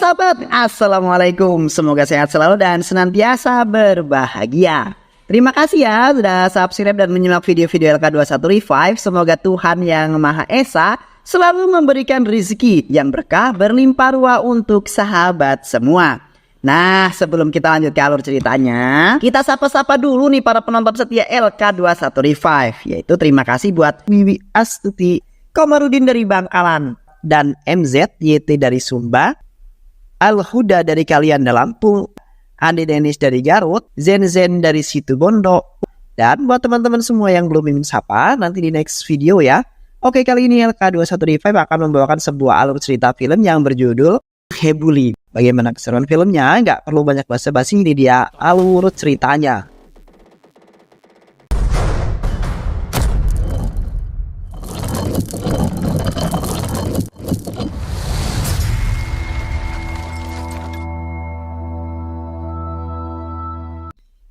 sahabat, assalamualaikum. Semoga sehat selalu dan senantiasa berbahagia. Terima kasih ya sudah subscribe dan menyimak video-video LK21 Revive. Semoga Tuhan Yang Maha Esa selalu memberikan rezeki yang berkah berlimpah ruah untuk sahabat semua. Nah, sebelum kita lanjut ke alur ceritanya, kita sapa-sapa dulu nih para penonton setia LK21 Revive. Yaitu terima kasih buat Wiwi Astuti, Komarudin dari Bangkalan, dan MZ YT dari Sumba, Al-Huda dari Kalianda Lampung, Andi Dennis dari Garut, Zen dari Situbondo. Dan buat teman-teman semua yang belum ingin sapa, nanti di next video ya. Oke, kali ini LK21 Revive akan membawakan sebuah alur cerita film yang berjudul Hebuli. Bagaimana keseruan filmnya? Nggak perlu banyak basa-basi, ini dia alur ceritanya.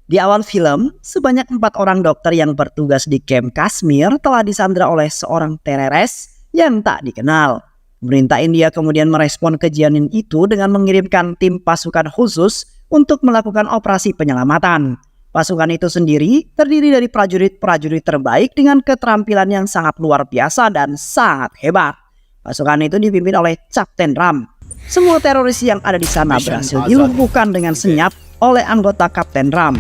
Di awal film, sebanyak 4 orang dokter yang bertugas di camp Kashmir telah disandra oleh seorang teroris yang tak dikenal. Pemerintah India kemudian merespon kejadian itu dengan mengirimkan tim pasukan khusus untuk melakukan operasi penyelamatan. Pasukan itu sendiri terdiri dari prajurit-prajurit terbaik dengan keterampilan yang sangat luar biasa dan sangat hebat. Pasukan itu dipimpin oleh Kapten Ram. Semua teroris yang ada di sana berhasil dilumpuhkan dengan senyap oleh anggota Kapten Ram.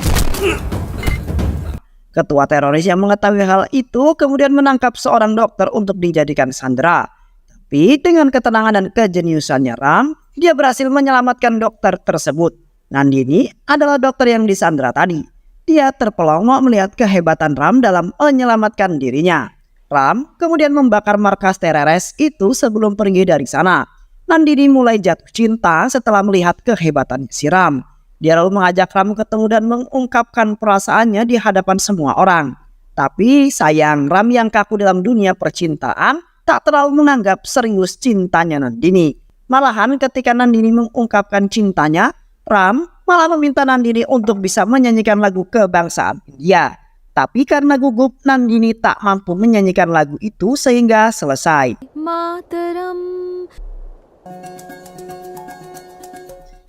Ketua teroris yang mengetahui hal itu kemudian menangkap seorang dokter untuk dijadikan sandera. Tapi dengan ketenangan dan kejeniusannya Ram, dia berhasil menyelamatkan dokter tersebut. Nandini adalah dokter yang disandera tadi. Dia terpelongo melihat kehebatan Ram dalam menyelamatkan dirinya. Ram kemudian membakar markas teroris itu sebelum pergi dari sana. Nandini mulai jatuh cinta setelah melihat kehebatan si Ram. Dia lalu mengajak Ram ketemu dan mengungkapkan perasaannya di hadapan semua orang. Tapi sayang, Ram yang kaku dalam dunia percintaan tak terlalu menganggap serius cintanya Nandini. Malahan ketika Nandini mengungkapkan cintanya, Ram malah meminta Nandini untuk bisa menyanyikan lagu kebangsaan India. Tapi karena gugup, Nandini tak mampu menyanyikan lagu itu sehingga selesai. Mataram.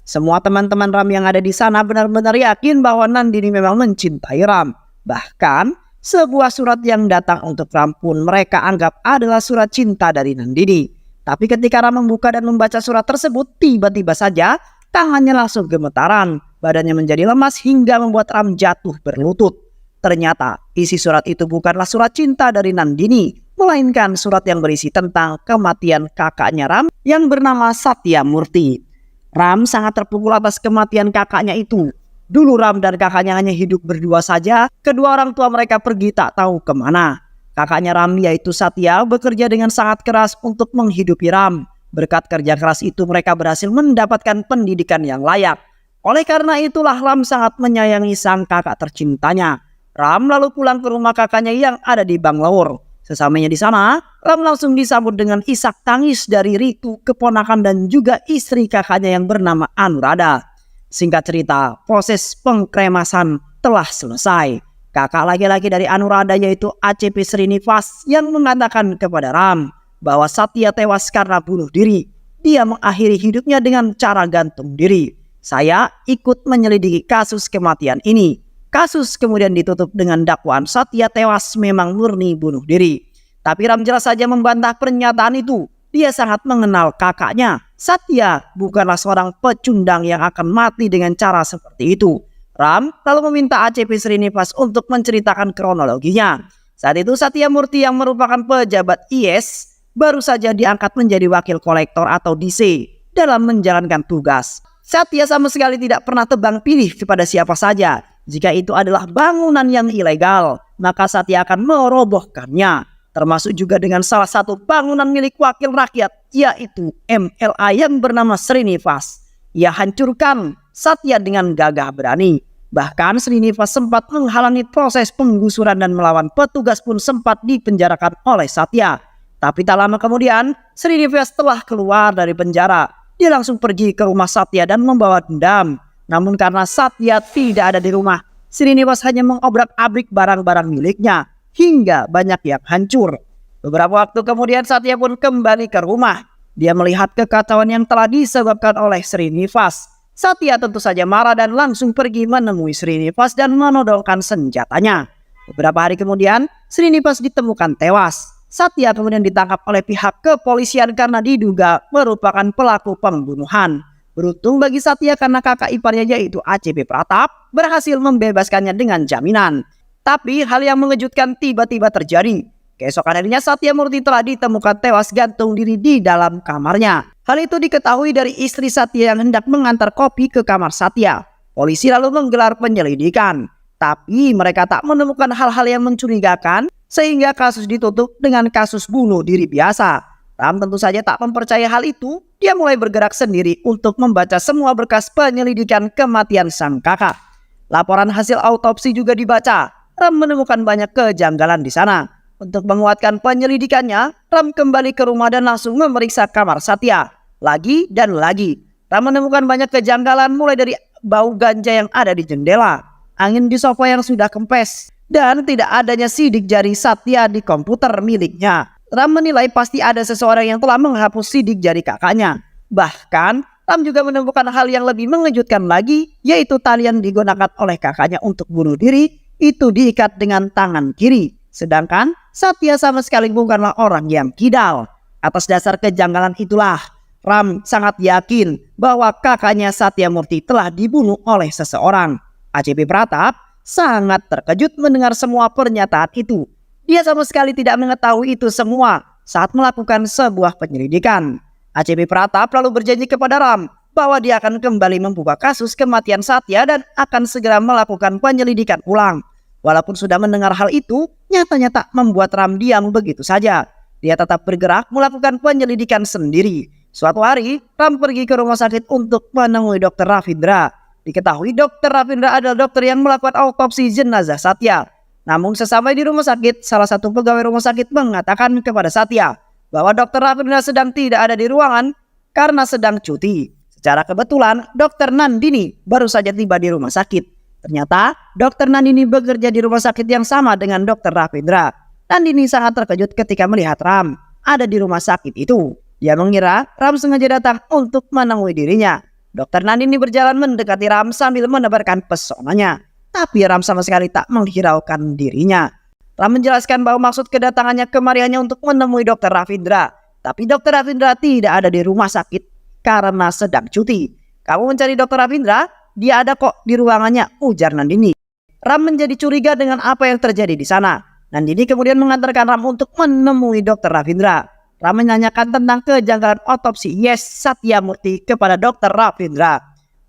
Semua teman-teman Ram yang ada di sana benar-benar yakin bahwa Nandini memang mencintai Ram. Bahkan sebuah surat yang datang untuk Ram pun mereka anggap adalah surat cinta dari Nandini. Tapi ketika Ram membuka dan membaca surat tersebut, tiba-tiba saja tangannya langsung gemetaran. Badannya menjadi lemas hingga membuat Ram jatuh berlutut. Ternyata isi surat itu bukanlah surat cinta dari Nandini, melainkan surat yang berisi tentang kematian kakaknya Ram yang bernama Satya Murti. Ram sangat terpukul atas kematian kakaknya itu. Dulu Ram dan kakaknya hanya hidup berdua saja. Kedua orang tua mereka pergi tak tahu kemana. Kakaknya Ram yaitu Satya bekerja dengan sangat keras untuk menghidupi Ram. Berkat kerja keras itu mereka berhasil mendapatkan pendidikan yang layak. Oleh karena itulah Ram sangat menyayangi sang kakak tercintanya. Ram lalu pulang ke rumah kakaknya yang ada di Bangalore. Sesamanya di sana, Ram langsung disambut dengan isak tangis dari Ritu, keponakan dan juga istri kakaknya yang bernama Anuradha. Singkat cerita, proses pengkremasan telah selesai. Kakak laki-laki dari Anuradha yaitu ACP Srinivas yang mengatakan kepada Ram bahwa Satya tewas karena bunuh diri. Dia mengakhiri hidupnya dengan cara gantung diri. Saya ikut menyelidiki kasus kematian ini. Kasus kemudian ditutup dengan dakwaan Satya tewas memang murni bunuh diri. Tapi Ram jelas saja membantah pernyataan itu. Dia sangat mengenal kakaknya. Satya bukanlah seorang pecundang yang akan mati dengan cara seperti itu. Ram lalu meminta ACP Srinivas untuk menceritakan kronologinya. Saat itu Satya Murti yang merupakan pejabat IS baru saja diangkat menjadi wakil kolektor atau DC dalam menjalankan tugas. Satya sama sekali tidak pernah tebang pilih kepada siapa saja. Jika itu adalah bangunan yang ilegal, maka Satya akan merobohkannya. Termasuk juga dengan salah satu bangunan milik wakil rakyat, yaitu MLA yang bernama Srinivas. Ia hancurkan Satya dengan gagah berani. Bahkan Srinivas sempat menghalangi proses penggusuran dan melawan petugas pun sempat dipenjarakan oleh Satya. Tapi tak lama kemudian, Srinivas telah keluar dari penjara. Dia langsung pergi ke rumah Satya dan membawa dendam. Namun karena Satya tidak ada di rumah, Srinivas hanya mengobrak-abrik barang-barang miliknya hingga banyak yang hancur. Beberapa waktu kemudian Satya pun kembali ke rumah. Dia melihat kekacauan yang telah disebabkan oleh Srinivas. Satya tentu saja marah dan langsung pergi menemui Srinivas dan menodongkan senjatanya. Beberapa hari kemudian, Srinivas ditemukan tewas. Satya kemudian ditangkap oleh pihak kepolisian karena diduga merupakan pelaku pembunuhan. Beruntung bagi Satya karena kakak iparnya yaitu ACP Pratap berhasil membebaskannya dengan jaminan. Tapi hal yang mengejutkan tiba-tiba terjadi. Keesokan harinya Satya Murti telah ditemukan tewas gantung diri di dalam kamarnya. Hal itu diketahui dari istri Satya yang hendak mengantar kopi ke kamar Satya. Polisi lalu menggelar penyelidikan. Tapi mereka tak menemukan hal-hal yang mencurigakan sehingga kasus ditutup dengan kasus bunuh diri biasa. Ram tentu saja tak mempercayai hal itu. Dia mulai bergerak sendiri untuk membaca semua berkas penyelidikan kematian sang kakak. Laporan hasil autopsi juga dibaca. Ram menemukan banyak kejanggalan di sana. Untuk menguatkan penyelidikannya, Ram kembali ke rumah dan langsung memeriksa kamar Satya. Lagi dan lagi, Ram menemukan banyak kejanggalan mulai dari bau ganja yang ada di jendela, angin di sofa yang sudah kempes, dan tidak adanya sidik jari Satya di komputer miliknya. Ram menilai pasti ada seseorang yang telah menghapus sidik jari kakaknya. Bahkan, Ram juga menemukan hal yang lebih mengejutkan lagi, yaitu tali yang digunakan oleh kakaknya untuk bunuh diri, itu diikat dengan tangan kiri. Sedangkan Satya sama sekali bukanlah orang yang kidal. Atas dasar kejanggalan itulah, Ram sangat yakin bahwa kakaknya Satya Murti telah dibunuh oleh seseorang. ACP Pratap sangat terkejut mendengar semua pernyataan itu. Dia sama sekali tidak mengetahui itu semua saat melakukan sebuah penyelidikan. ACP Pratap lalu berjanji kepada Ram bahwa dia akan kembali membuka kasus kematian Satya dan akan segera melakukan penyelidikan ulang. Walaupun sudah mendengar hal itu, nyatanya tak membuat Ram diam begitu saja. Dia tetap bergerak melakukan penyelidikan sendiri. Suatu hari, Ram pergi ke rumah sakit untuk menemui Dr. Ravindra. Diketahui Dr. Ravindra adalah dokter yang melakukan autopsi jenazah Satya. Namun sesampai di rumah sakit, salah satu pegawai rumah sakit mengatakan kepada Satya bahwa Dr. Ravindra sedang tidak ada di ruangan karena sedang cuti. Secara kebetulan, Dr. Nandini baru saja tiba di rumah sakit. Ternyata, Dr. Nandini bekerja di rumah sakit yang sama dengan Dr. Ravindra. Nandini sangat terkejut ketika melihat Ram ada di rumah sakit itu. Dia mengira Ram sengaja datang untuk menemui dirinya. Dr. Nandini berjalan mendekati Ram sambil menebarkan pesonanya. Tapi Ram sama sekali tak menghiraukan dirinya. Ram menjelaskan bahwa maksud kedatangannya kemari hanya untuk menemui Dr. Ravindra. Tapi Dr. Ravindra tidak ada di rumah sakit karena sedang cuti. Kamu mencari Dr. Ravindra? Dia ada kok di ruangannya, ujar Nandini. Ram menjadi curiga dengan apa yang terjadi di sana. Nandini kemudian mengantarkan Ram untuk menemui Dr. Ravindra. Ram menanyakan tentang kejanggalan otopsi Satya Murti kepada Dr. Ravindra.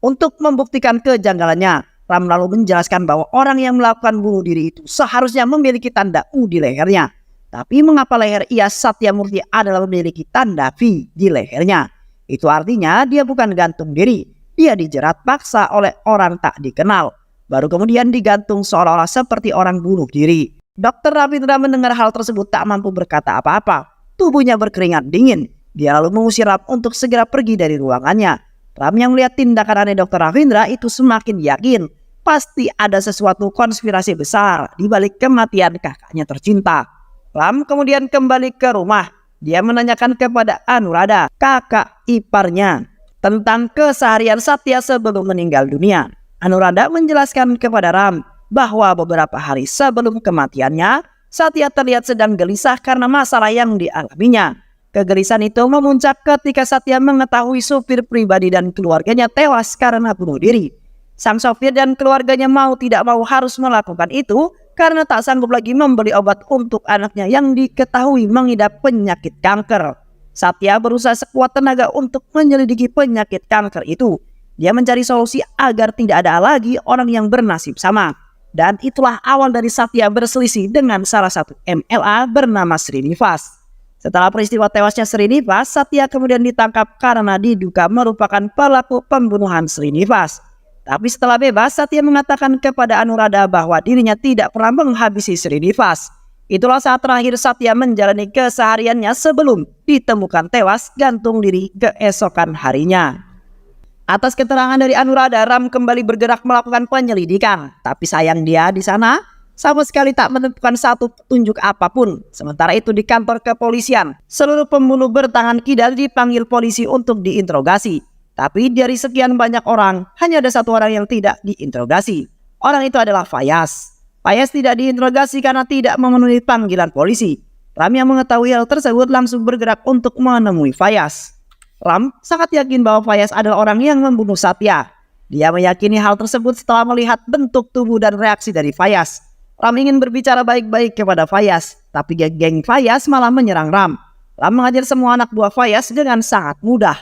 Untuk membuktikan kejanggalannya, Ram lalu menjelaskan bahwa orang yang melakukan bunuh diri itu seharusnya memiliki tanda U di lehernya. Tapi mengapa leher Satya Murti adalah memiliki tanda V di lehernya? Itu artinya dia bukan gantung diri. Dia dijerat paksa oleh orang tak dikenal. Baru kemudian digantung seolah-olah seperti orang bunuh diri. Dr. Ravindra mendengar hal tersebut tak mampu berkata apa-apa. Tubuhnya berkeringat dingin. Dia lalu mengusir Ram untuk segera pergi dari ruangannya. Ram yang melihat tindakan aneh Dr. Ravindra itu semakin yakin. Pasti ada sesuatu konspirasi besar di balik kematian kakaknya tercinta. Ram kemudian kembali ke rumah. Dia menanyakan kepada Anuradha, kakak iparnya, tentang keseharian Satya sebelum meninggal dunia. Anuradha menjelaskan kepada Ram bahwa beberapa hari sebelum kematiannya, Satya terlihat sedang gelisah karena masalah yang dialaminya. Kegelisahan itu memuncak ketika Satya mengetahui supir pribadi dan keluarganya tewas karena bunuh diri. Sang sopir dan keluarganya mau tidak mau harus melakukan itu karena tak sanggup lagi membeli obat untuk anaknya yang diketahui mengidap penyakit kanker. Satya berusaha sekuat tenaga untuk menyelidiki penyakit kanker itu. Dia mencari solusi agar tidak ada lagi orang yang bernasib sama. Dan itulah awal dari Satya berselisih dengan salah satu MLA bernama Srinivas. Setelah peristiwa tewasnya Srinivas, Satya kemudian ditangkap karena diduga merupakan pelaku pembunuhan Srinivas. Tapi setelah bebas, Satya mengatakan kepada Anuradha bahwa dirinya tidak pernah menghabisi Srinivas. Itulah saat terakhir Satya menjalani kesehariannya sebelum ditemukan tewas gantung diri keesokan harinya. Atas keterangan dari Anuradha, Ram kembali bergerak melakukan penyelidikan. Tapi sayang dia di sana sama sekali tak menemukan satu petunjuk apapun. Sementara itu di kantor kepolisian, seluruh pembunuh bertangan kidal dipanggil polisi untuk diinterogasi. Tapi dari sekian banyak orang, hanya ada satu orang yang tidak diinterogasi. Orang itu adalah Fayaz. Fayaz tidak diinterogasi karena tidak memenuhi panggilan polisi. Ram yang mengetahui hal tersebut langsung bergerak untuk menemui Fayaz. Ram sangat yakin bahwa Fayaz adalah orang yang membunuh Satya. Dia meyakini hal tersebut setelah melihat bentuk tubuh dan reaksi dari Fayaz. Ram ingin berbicara baik-baik kepada Fayaz, tapi geng Fayaz malah menyerang Ram. Ram mengajar semua anak buah Fayaz dengan sangat mudah.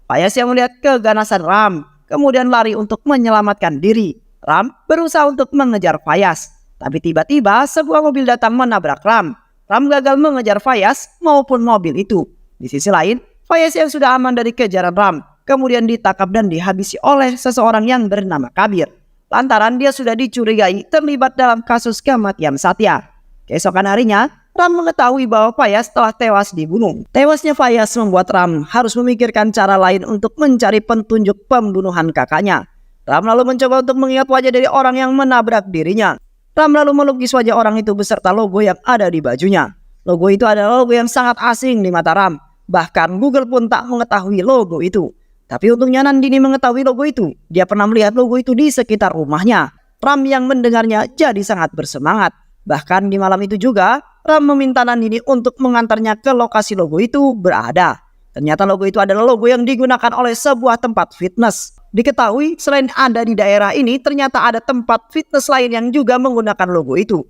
Fayaz yang melihat keganasan Ram, kemudian lari untuk menyelamatkan diri. Ram berusaha untuk mengejar Fayaz, tapi tiba-tiba sebuah mobil datang menabrak Ram. Ram gagal mengejar Fayaz maupun mobil itu. Di sisi lain, Fayaz yang sudah aman dari kejaran Ram, kemudian ditangkap dan dihabisi oleh seseorang yang bernama Kabir. Lantaran dia sudah dicurigai terlibat dalam kasus kematian Satya. Keesokan harinya, Ram mengetahui bahwa Fayaz telah tewas dibunuh. Tewasnya Fayaz membuat Ram harus memikirkan cara lain untuk mencari petunjuk pembunuhan kakaknya. Ram lalu mencoba untuk mengingat wajah dari orang yang menabrak dirinya. Ram lalu melukis wajah orang itu beserta logo yang ada di bajunya. Logo itu adalah logo yang sangat asing di mata Ram. Bahkan Google pun tak mengetahui logo itu. Tapi untungnya Nandini mengetahui logo itu. Dia pernah melihat logo itu di sekitar rumahnya. Ram yang mendengarnya jadi sangat bersemangat. Bahkan di malam itu juga, Ram meminta Nandini untuk mengantarnya ke lokasi logo itu berada. Ternyata logo itu adalah logo yang digunakan oleh sebuah tempat fitness. Diketahui selain ada di daerah ini, ternyata ada tempat fitness lain yang juga menggunakan logo itu.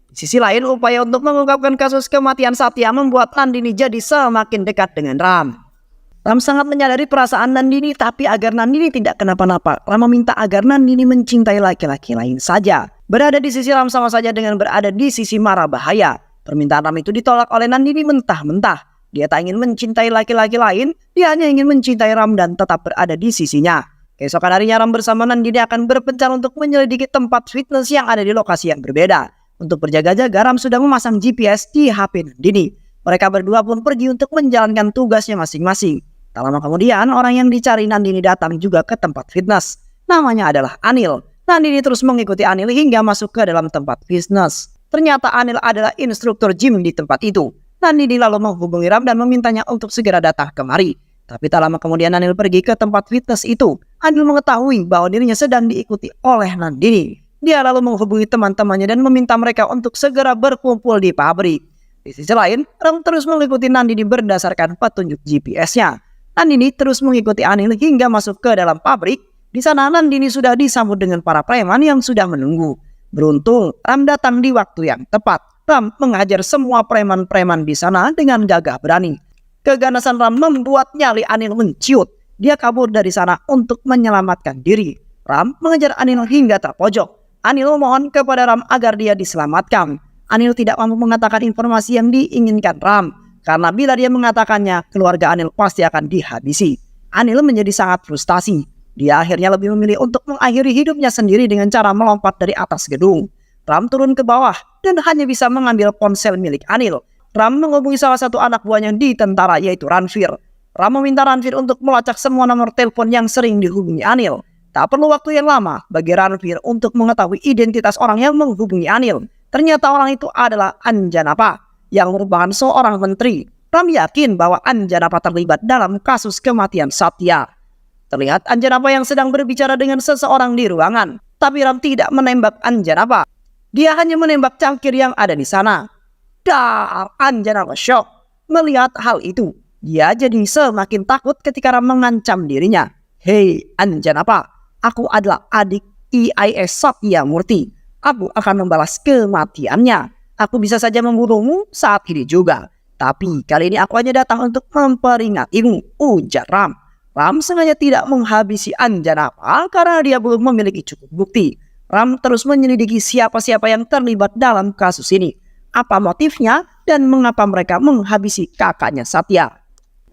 Di sisi lain, upaya untuk mengungkapkan kasus kematian Satya membuat Nandini jadi semakin dekat dengan Ram. Ram sangat menyadari perasaan Nandini, tapi agar Nandini tidak kenapa-napa, Ram meminta agar Nandini mencintai laki-laki lain saja. Berada di sisi Ram sama saja dengan berada di sisi mara bahaya. Permintaan Ram itu ditolak oleh Nandini mentah-mentah. Dia tak ingin mencintai laki-laki lain, dia hanya ingin mencintai Ram dan tetap berada di sisinya. Keesokan harinya Ram bersama Nandini akan berpencar untuk menyelidiki tempat fitness yang ada di lokasi yang berbeda. Untuk berjaga-jaga, Ram sudah memasang GPS di HP Nandini. Mereka berdua pun pergi untuk menjalankan tugasnya masing-masing. Tak lama kemudian, orang yang dicari Nandini datang juga ke tempat fitness. Namanya adalah Anil. Nandini terus mengikuti Anil hingga masuk ke dalam tempat fitness. Ternyata Anil adalah instruktur gym di tempat itu. Nandini lalu menghubungi Ram dan memintanya untuk segera datang kemari. Tapi tak lama kemudian Anil pergi ke tempat fitness itu. Anil mengetahui bahwa dirinya sedang diikuti oleh Nandini. Dia lalu menghubungi teman-temannya dan meminta mereka untuk segera berkumpul di pabrik. Di sisi lain, Ram terus mengikuti Nandini berdasarkan petunjuk GPS-nya. Nandini terus mengikuti Anil hingga masuk ke dalam pabrik. Di sana Nandini sudah disambut dengan para preman yang sudah menunggu. Beruntung Ram datang di waktu yang tepat. Ram menghajar semua preman-preman di sana dengan gagah berani. Keganasan Ram membuat nyali Anil menciut. Dia kabur dari sana untuk menyelamatkan diri. Ram mengejar Anil hingga terpojok. Anil memohon kepada Ram agar dia diselamatkan. Anil tidak mampu mengatakan informasi yang diinginkan Ram. Karena bila dia mengatakannya, keluarga Anil pasti akan dihabisi. Anil menjadi sangat frustasi. Dia akhirnya lebih memilih untuk mengakhiri hidupnya sendiri dengan cara melompat dari atas gedung. Ram turun ke bawah dan hanya bisa mengambil ponsel milik Anil. Ram menghubungi salah satu anak buahnya di tentara yaitu Ranvir. Ram meminta Ranvir untuk melacak semua nomor telepon yang sering dihubungi Anil. Tak perlu waktu yang lama bagi Ranvir untuk mengetahui identitas orang yang menghubungi Anil. Ternyata orang itu adalah Anjanapa yang merupakan seorang menteri. Ram yakin bahwa Anjanapa terlibat dalam kasus kematian Satya. Terlihat Anjanapa yang sedang berbicara dengan seseorang di ruangan. Tapi Ram tidak menembak Anjanapa. Dia hanya menembak cangkir yang ada di sana. Dar, Anjanapa shock melihat hal itu. Dia jadi semakin takut ketika Ram mengancam dirinya. Hei Anjanapa, aku adalah adik IAS Satya Murti. Aku akan membalas kematiannya. Aku bisa saja membunuhmu saat ini juga. Tapi kali ini aku hanya datang untuk memperingatimu, ujar Ram. Ram sengaja tidak menghabisi Anjanapa karena dia belum memiliki cukup bukti. Ram terus menyelidiki siapa-siapa yang terlibat dalam kasus ini. Apa motifnya dan mengapa mereka menghabisi kakaknya Satya.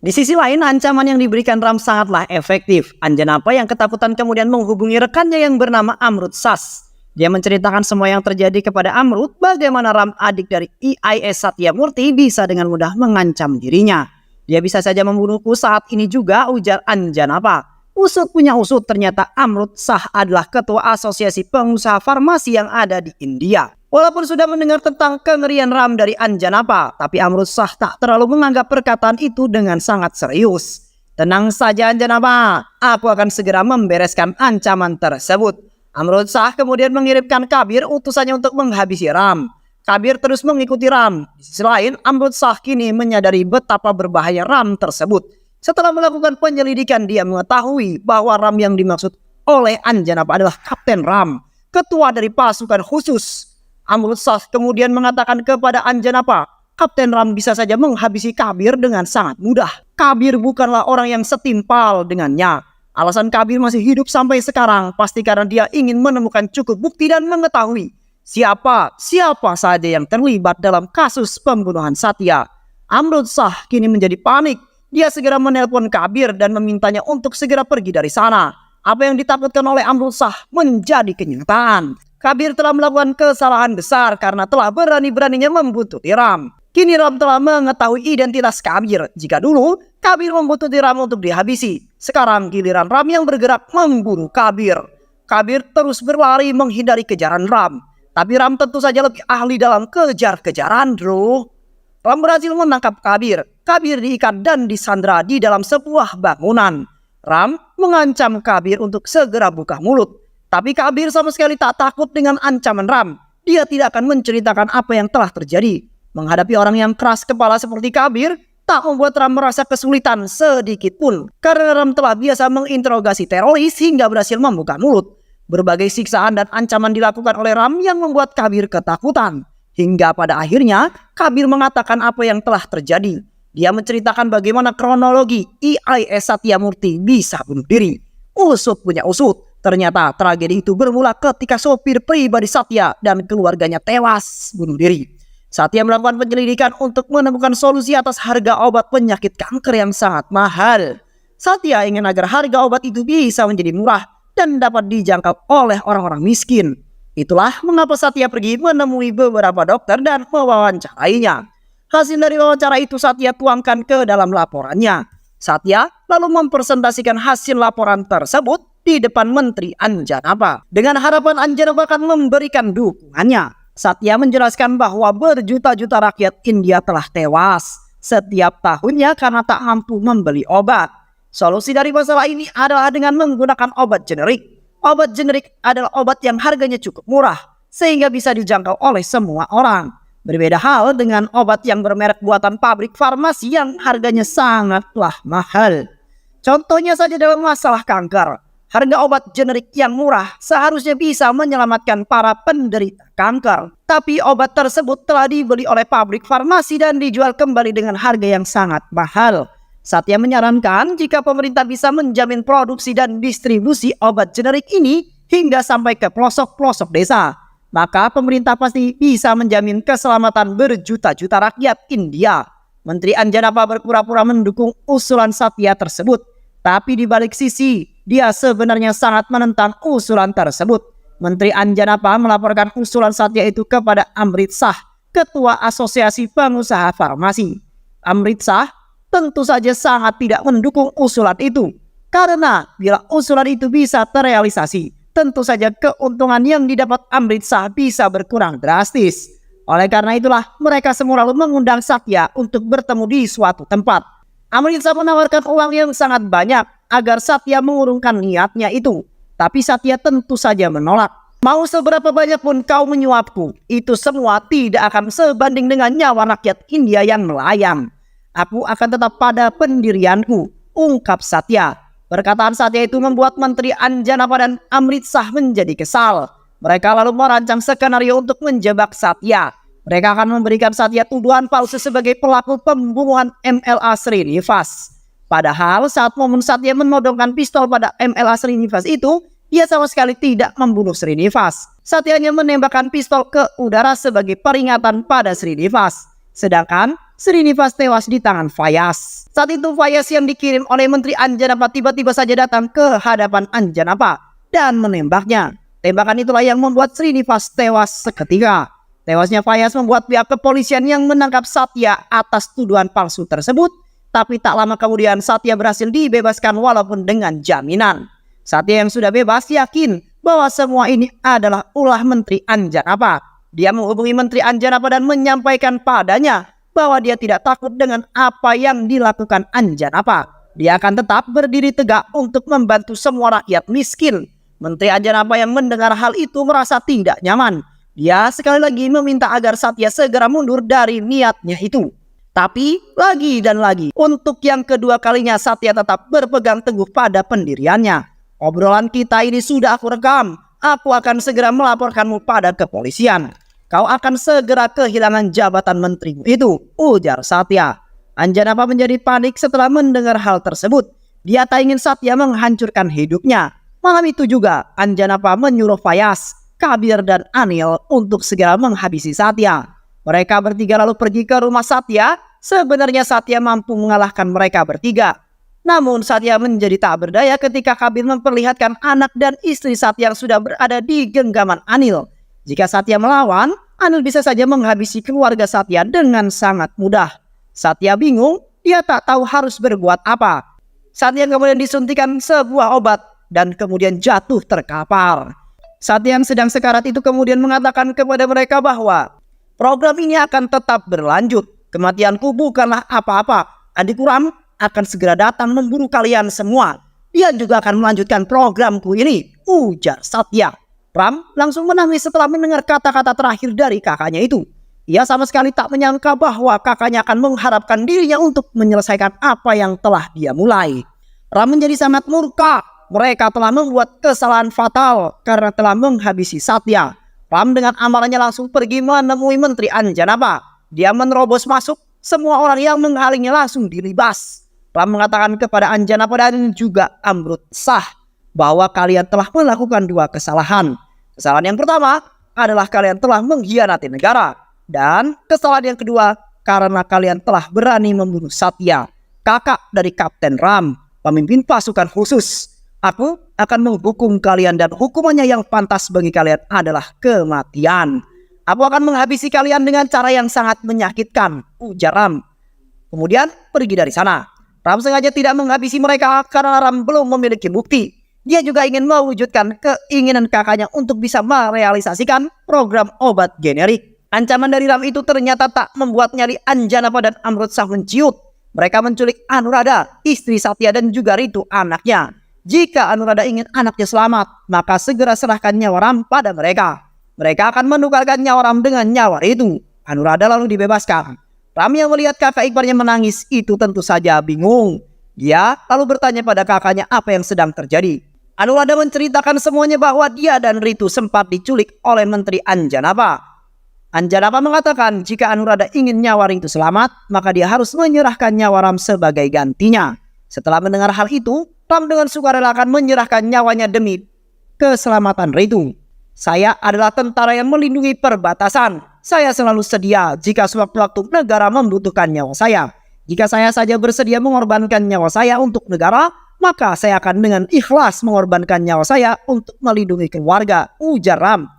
Di sisi lain, ancaman yang diberikan Ram sangatlah efektif. Anjanapa yang ketakutan kemudian menghubungi rekannya yang bernama Amrut Sas. Dia menceritakan semua yang terjadi kepada Amrut, bagaimana Ram adik dari IAS Satya Murti bisa dengan mudah mengancam dirinya. Dia bisa saja membunuhku saat ini juga, ujar Anjanapa. Usut punya usut, ternyata Amrut Shah adalah ketua asosiasi pengusaha farmasi yang ada di India. Walaupun sudah mendengar tentang kengerian Ram dari Anjanapa, tapi Amrut Shah tak terlalu menganggap perkataan itu dengan sangat serius. Tenang saja Anjanapa, aku akan segera membereskan ancaman tersebut. Amrut Shah kemudian mengirimkan Kabir utusannya untuk menghabisi Ram. Kabir terus mengikuti Ram. Di sisi lain, Amrut Shah kini menyadari betapa berbahaya Ram tersebut. Setelah melakukan penyelidikan, dia mengetahui bahwa Ram yang dimaksud oleh Anjanapa adalah Kapten Ram, ketua dari pasukan khusus. Amrut Shah kemudian mengatakan kepada Anjanapa, Kapten Ram bisa saja menghabisi Kabir dengan sangat mudah. Kabir bukanlah orang yang setimpal dengannya. Alasan Kabir masih hidup sampai sekarang pasti karena dia ingin menemukan cukup bukti dan mengetahui siapa saja yang terlibat dalam kasus pembunuhan Satya. Amrut Shah kini menjadi panik. Dia segera menelpon Kabir dan memintanya untuk segera pergi dari sana. Apa yang ditakutkan oleh Amrut Shah menjadi kenyataan. Kabir telah melakukan kesalahan besar karena telah berani-beraninya membuntuti Ram. Kini Ram telah mengetahui identitas Kabir. Jika dulu Kabir membuntuti Ram untuk dihabisi, sekarang giliran Ram yang bergerak membunuh Kabir. Kabir terus berlari menghindari kejaran Ram. Tapi Ram tentu saja lebih ahli dalam kejar-kejaran, bro. Ram berhasil menangkap Kabir. Kabir diikat dan disandra di dalam sebuah bangunan. Ram mengancam Kabir untuk segera buka mulut. Tapi Kabir sama sekali tak takut dengan ancaman Ram. Dia tidak akan menceritakan apa yang telah terjadi. Menghadapi orang yang keras kepala seperti Kabir tak membuat Ram merasa kesulitan sedikit pun. Karena Ram telah biasa menginterogasi teroris hingga berhasil membuka mulut. Berbagai siksaan dan ancaman dilakukan oleh Ram yang membuat Kabir ketakutan. Hingga pada akhirnya Kabir mengatakan apa yang telah terjadi. Dia menceritakan bagaimana kronologi IIS Satyamurti bisa bunuh diri. Usut punya usut. Ternyata tragedi itu bermula ketika sopir pribadi Satya dan keluarganya tewas bunuh diri. Satya melakukan penyelidikan untuk menemukan solusi atas harga obat penyakit kanker yang sangat mahal. Satya ingin agar harga obat itu bisa menjadi murah dan dapat dijangkau oleh orang-orang miskin. Itulah mengapa Satya pergi menemui beberapa dokter dan mewawancarainya. Hasil dari wawancara itu Satya tuangkan ke dalam laporannya. Satya lalu mempresentasikan hasil laporan tersebut di depan Menteri Anjanapa. Dengan harapan Anjanapa akan memberikan dukungannya. Satya menjelaskan bahwa berjuta-juta rakyat India telah tewas setiap tahunnya karena tak mampu membeli obat. Solusi dari masalah ini adalah dengan menggunakan obat generik. Obat generik adalah obat yang harganya cukup murah sehingga bisa dijangkau oleh semua orang. Berbeda hal dengan obat yang bermerek buatan pabrik farmasi yang harganya sangatlah mahal. Contohnya saja dalam masalah kanker. Harga obat generik yang murah seharusnya bisa menyelamatkan para penderita kanker. Tapi obat tersebut telah dibeli oleh pabrik farmasi dan dijual kembali dengan harga yang sangat mahal. Satya menyarankan jika pemerintah bisa menjamin produksi dan distribusi obat generik ini hingga sampai ke pelosok-pelosok desa, maka pemerintah pasti bisa menjamin keselamatan berjuta-juta rakyat India. Menteri Anjanapa berpura-pura mendukung usulan Satya tersebut. Tapi di balik sisi, dia sebenarnya sangat menentang usulan tersebut. Menteri Anjanapa melaporkan usulan Satya itu kepada Amrit Shah, Ketua Asosiasi Pengusaha Farmasi. Amrit Shah tentu saja sangat tidak mendukung usulan itu. Karena bila usulan itu bisa terrealisasi, tentu saja keuntungan yang didapat Amrit Shah bisa berkurang drastis. Oleh karena itulah mereka semua lalu mengundang Satya untuk bertemu di suatu tempat. Amrit Shah menawarkan uang yang sangat banyak agar Satya mengurungkan niatnya itu. Tapi Satya tentu saja menolak. Mau seberapa banyak pun kau menyuapku, itu semua tidak akan sebanding dengan nyawa rakyat India yang melayang. Aku akan tetap pada pendirianku, ungkap Satya. Perkataan Satya itu membuat Menteri Anjanapa dan Amrit Shah menjadi kesal. Mereka lalu merancang skenario untuk menjebak Satya. Mereka akan memberikan Satya tuduhan palsu sebagai pelaku pembunuhan MLA Srinivas. Padahal saat momen Satya menodongkan pistol pada MLA Srinivas itu, dia sama sekali tidak membunuh Srinivas. Satya hanya menembakkan pistol ke udara sebagai peringatan pada Srinivas. Sedangkan Srinivas tewas di tangan Fayaz. Saat itu Fayaz yang dikirim oleh Menteri Anjanapa tiba-tiba saja datang ke hadapan Anjanapa dan menembaknya. Tembakan itulah yang membuat Srinivas tewas seketika. Tewasnya Fayaz membuat pihak kepolisian yang menangkap Satya atas tuduhan palsu tersebut Tapi tak lama kemudian Satya berhasil dibebaskan walaupun dengan jaminan. Satya yang sudah bebas yakin bahwa semua ini adalah ulah Menteri Anjanapa. Dia menghubungi Menteri Anjanapa dan menyampaikan padanya bahwa dia tidak takut dengan apa yang dilakukan Anjanapa. Dia akan tetap berdiri tegak untuk membantu semua rakyat miskin. Menteri Anjanapa yang mendengar hal itu merasa tidak nyaman. Dia sekali lagi meminta agar Satya segera mundur dari niatnya itu. Tapi lagi dan lagi, untuk yang kedua kalinya Satya tetap berpegang teguh pada pendiriannya. Obrolan kita ini sudah aku rekam. Aku akan segera melaporkanmu pada kepolisian. Kau akan segera kehilangan jabatan menterimu itu, ujar Satya. Anjanapa menjadi panik setelah mendengar hal tersebut. Dia tak ingin Satya menghancurkan hidupnya. Malam itu juga Anjanapa menyuruh Fayaz, Kabir dan Anil untuk segera menghabisi Satya. Mereka bertiga lalu pergi ke rumah Satya. Sebenarnya Satya mampu mengalahkan mereka bertiga. Namun Satya menjadi tak berdaya ketika Kabir memperlihatkan anak dan istri Satya yang sudah berada di genggaman Anil. Jika Satya melawan, Anil bisa saja menghabisi keluarga Satya dengan sangat mudah. Satya bingung, dia tak tahu harus berbuat apa. Satya kemudian disuntikan sebuah obat dan kemudian jatuh terkapar. Satya yang sedang sekarat itu kemudian mengatakan kepada mereka bahwa program ini akan tetap berlanjut. Kematianku bukanlah apa-apa. Adikku Ram akan segera datang memburu kalian semua. Dia juga akan melanjutkan programku ini, ujar Satya. Ram langsung menangis setelah mendengar kata-kata terakhir dari kakaknya itu. Ia sama sekali tak menyangka bahwa kakaknya akan mengharapkan dirinya untuk menyelesaikan apa yang telah dia mulai. Ram menjadi sangat murka. Mereka telah membuat kesalahan fatal karena telah menghabisi Satya. Ram dengan amarahnya langsung pergi menemui Menteri Anjanapa. Dia menerobos masuk, semua orang yang menghalingnya langsung dilibas. Ram mengatakan kepada Anjanapa dan juga Amrutsah bahwa kalian telah melakukan dua kesalahan. Kesalahan yang pertama adalah kalian telah mengkhianati negara. Dan kesalahan yang kedua karena kalian telah berani membunuh Satya, kakak dari Kapten Ram, pemimpin pasukan khusus. Aku akan menghukum kalian dan hukumannya yang pantas bagi kalian adalah kematian. Aku akan menghabisi kalian dengan cara yang sangat menyakitkan, ujar Ram. Kemudian pergi dari sana. Ram sengaja tidak menghabisi mereka karena Ram belum memiliki bukti. Dia juga ingin mewujudkan keinginan kakaknya untuk bisa merealisasikan program obat generik. Ancaman dari Ram itu ternyata tak membuat nyali Anjanapa dan Amrutsah menciut. Mereka menculik Anuradha, istri Satya dan juga Ritu anaknya. Jika Anuradha ingin anaknya selamat, maka segera serahkan nyawa Ram pada mereka. Mereka akan menukarkan nyawa Ram dengan nyawa Ritu. Anuradha lalu dibebaskan. Ram yang melihat kakak iparnya menangis itu tentu saja bingung. Dia lalu bertanya pada kakaknya apa yang sedang terjadi. Anuradha menceritakan semuanya bahwa dia dan Ritu sempat diculik oleh Menteri Anjanapa. Anjanapa mengatakan jika Anuradha ingin nyawa Ritu selamat, maka dia harus menyerahkan nyawa Ram sebagai gantinya. Setelah mendengar hal itu, Ram dengan sukarela akan menyerahkan nyawanya demi keselamatan Ritu. Saya adalah tentara yang melindungi perbatasan. Saya selalu sedia jika sewaktu-waktu negara membutuhkan nyawa saya. Jika saya saja bersedia mengorbankan nyawa saya untuk negara, maka saya akan dengan ikhlas mengorbankan nyawa saya untuk melindungi keluarga, ujar Ram.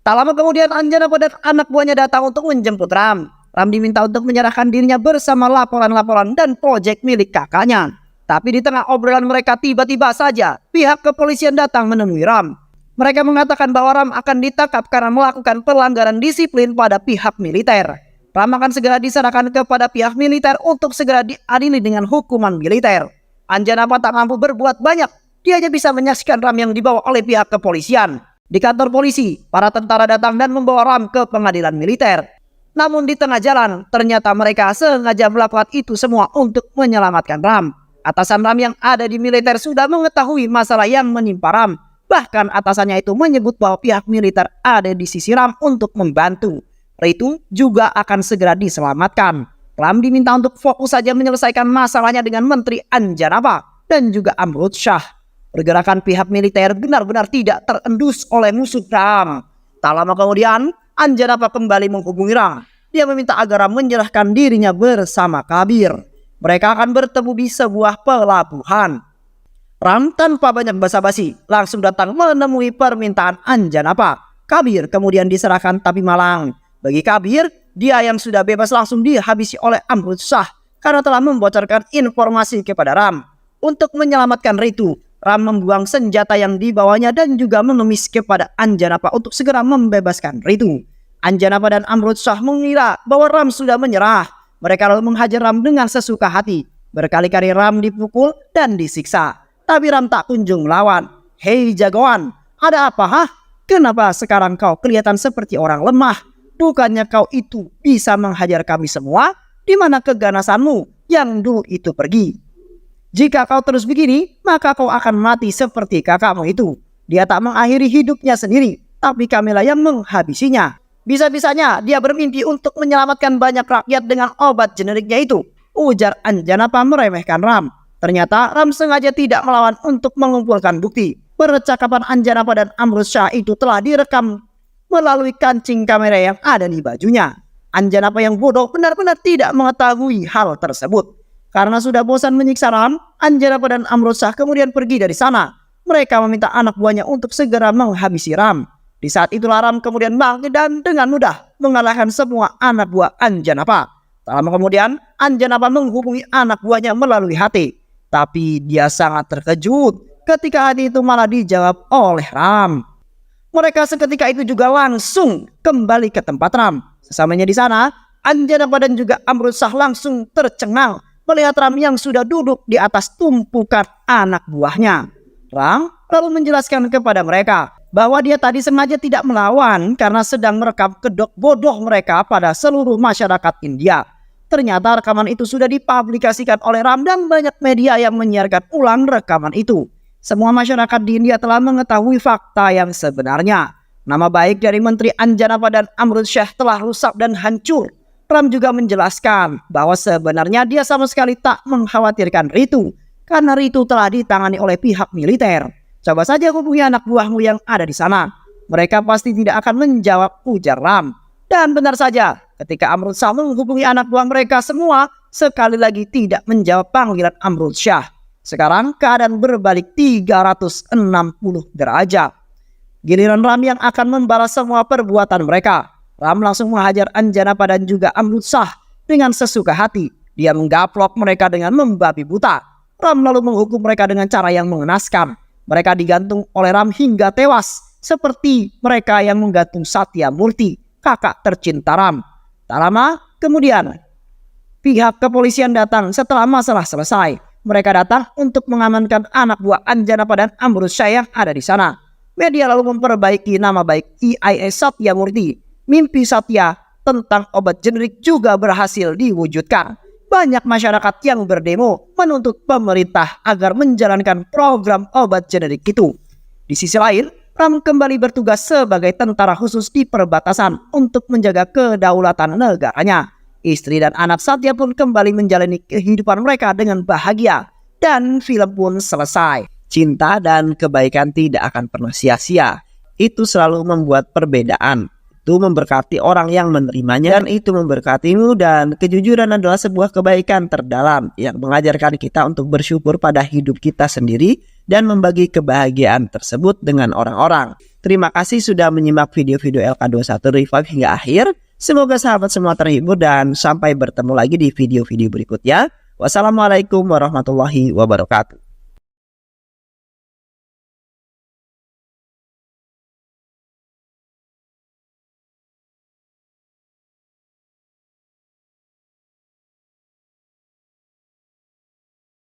Tak lama kemudian Anjanapa dan anak buahnya datang untuk menjemput Ram. Ram diminta untuk menyerahkan dirinya bersama laporan-laporan dan proyek milik kakaknya. Tapi di tengah obrolan mereka tiba-tiba saja pihak kepolisian datang menemui Ram. Mereka mengatakan bahwa Ram akan ditangkap karena melakukan pelanggaran disiplin pada pihak militer. Ram akan segera diserahkan kepada pihak militer untuk segera diadili dengan hukuman militer. Anjanapa tak mampu berbuat banyak. Dia hanya bisa menyaksikan Ram yang dibawa oleh pihak kepolisian. Di kantor polisi, para tentara datang dan membawa Ram ke pengadilan militer. Namun di tengah jalan, ternyata mereka sengaja melakukan itu semua untuk menyelamatkan Ram. Atasan Ram yang ada di militer sudah mengetahui masalah yang menimpa Ram. Bahkan atasannya itu menyebut bahwa pihak militer ada di sisi Ram untuk membantu. Ritu juga akan segera diselamatkan. Ram diminta untuk fokus saja menyelesaikan masalahnya dengan Menteri Anjanapa dan juga Amrutsah. Pergerakan pihak militer benar-benar tidak terendus oleh musuh Ram. Tak lama kemudian, Anjanapa kembali menghubungi Ram. Dia meminta agar Ram menyerahkan dirinya bersama Kabir. Mereka akan bertemu di sebuah pelabuhan. Ram tanpa banyak basa-basi langsung datang menemui permintaan Anjanapa. Kabir kemudian diserahkan tapi malang. Bagi Kabir, dia yang sudah bebas langsung dihabisi oleh Amrutsah. karena telah membocorkan informasi kepada Ram. Untuk menyelamatkan Ritu, Ram membuang senjata yang dibawanya dan juga mengemis kepada Anjanapa untuk segera membebaskan Ritu. Anjanapa dan Amrutsyah mengira bahwa Ram sudah menyerah. Mereka lalu menghajar Ram dengan sesuka hati. Berkali-kali Ram dipukul dan disiksa, tapi Ram tak kunjung melawan. Hei jagoan, ada apa hah? Kenapa sekarang kau kelihatan seperti orang lemah? Bukannya kau itu bisa menghajar kami semua? Di mana keganasanmu yang dulu itu pergi? Jika kau terus begini, maka kau akan mati seperti kakakmu itu. Dia tak mengakhiri hidupnya sendiri, tapi kamilah yang menghabisinya. Bisa-bisanya dia bermimpi untuk menyelamatkan banyak rakyat dengan obat generiknya itu, ujar Anjanapa meremehkan Ram. Ternyata Ram sengaja tidak melawan untuk mengumpulkan bukti. Percakapan Anjanapa dan Amrutsyah itu telah direkam melalui kancing kamera yang ada di bajunya. Anjanapa yang bodoh benar-benar tidak mengetahui hal tersebut. Karena sudah bosan menyiksa Ram, Anjanapa dan Amrutsyah kemudian pergi dari sana. Mereka meminta anak buahnya untuk segera menghabisi Ram. Di saat itulah Ram kemudian bangkit dan dengan mudah mengalahkan semua anak buah Anjanapa. Tak lama kemudian, Anjanapa menghubungi anak buahnya melalui HT. Tapi dia sangat terkejut ketika HT itu malah dijawab oleh Ram. Mereka seketika itu juga langsung kembali ke tempat Ram. Sesamanya di sana, Anjanapa dan juga Amrutsyah langsung tercengang melihat Ram yang sudah duduk di atas tumpukan anak buahnya. Ram lalu menjelaskan kepada mereka bahwa dia tadi sengaja tidak melawan karena sedang merekam kedok bodoh mereka pada seluruh masyarakat India. Ternyata rekaman itu sudah dipublikasikan oleh Ram dan banyak media yang menyiarkan ulang rekaman itu. Semua masyarakat di India telah mengetahui fakta yang sebenarnya. Nama baik dari Menteri Anjanapa dan Amrutsyah telah rusak dan hancur. Ram juga menjelaskan bahwa sebenarnya dia sama sekali tak mengkhawatirkan Ritu, karena Ritu telah ditangani oleh pihak militer. Coba saja hubungi anak buahmu yang ada di sana. Mereka pasti tidak akan menjawab, ujar Ram. Dan benar saja, ketika Amrutsyah menghubungi anak buah mereka semua, sekali lagi tidak menjawab panggilan Amrutsyah. Sekarang keadaan berbalik 360 derajat. Giliran Ram yang akan membalas semua perbuatan mereka. Ram langsung menghajar Anjanapa dan juga Amrutsyah dengan sesuka hati. Dia menggaplok mereka dengan membabi buta. Ram lalu menghukum mereka dengan cara yang mengenaskan. Mereka digantung oleh Ram hingga tewas, seperti mereka yang menggantung Satya Murti, kakak tercinta Ram. Tak lama kemudian, pihak kepolisian datang setelah masalah selesai. Mereka datang untuk mengamankan anak buah Anjanapa dan Amrutsyah yang ada di sana. Media lalu memperbaiki nama baik IAS Satya Murti. Mimpi Satya tentang obat generik juga berhasil diwujudkan. Banyak masyarakat yang berdemo menuntut pemerintah agar menjalankan program obat generik itu. Di sisi lain, Ram kembali bertugas sebagai tentara khusus di perbatasan untuk menjaga kedaulatan negaranya. Istri dan anak Satya pun kembali menjalani kehidupan mereka dengan bahagia. Dan film pun selesai. Cinta dan kebaikan tidak akan pernah sia-sia. Itu selalu membuat perbedaan. Itu memberkati orang yang menerimanya. Dan itu memberkatimu, dan kejujuran adalah sebuah kebaikan terdalam yang mengajarkan kita untuk bersyukur pada hidup kita sendiri dan membagi kebahagiaan tersebut dengan orang-orang. Terima kasih sudah menyimak video-video LK21 Revive hingga akhir. Semoga sahabat semua terhibur dan sampai bertemu lagi di video-video berikutnya. Wassalamualaikum warahmatullahi wabarakatuh.